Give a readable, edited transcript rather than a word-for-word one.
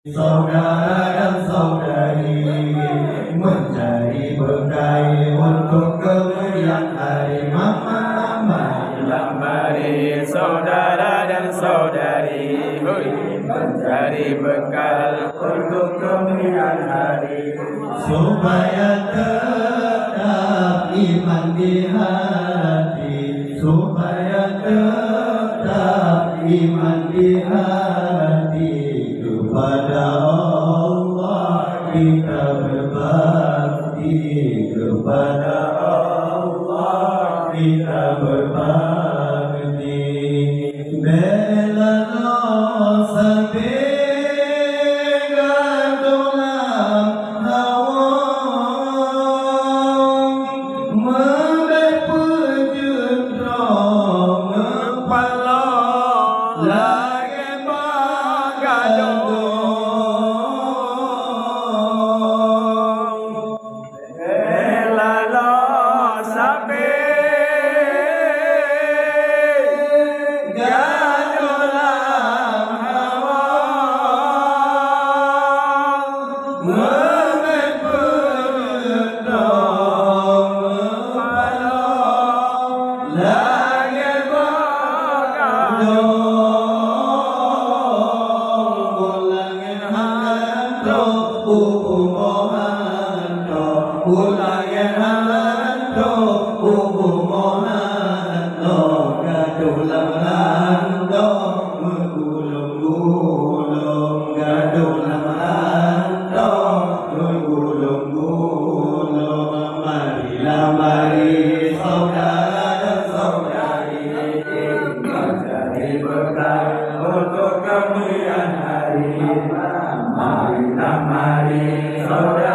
Saudara dan saudari mencari berkah untuk kemuliaan hari Mari saudara dan saudari mencari bekal untuk kemuliaan hari, supaya tetap iman di hati, supaya tetap iman di hati. Kepada Allah kita berbakti, kepada Allah kita berbakti. Bela sabi gadulam hawa memberi pejendrong kepala lagi bagadong. Mari saudara dan saudari mencari berkah untuk kemuliaan hari. Mari saudara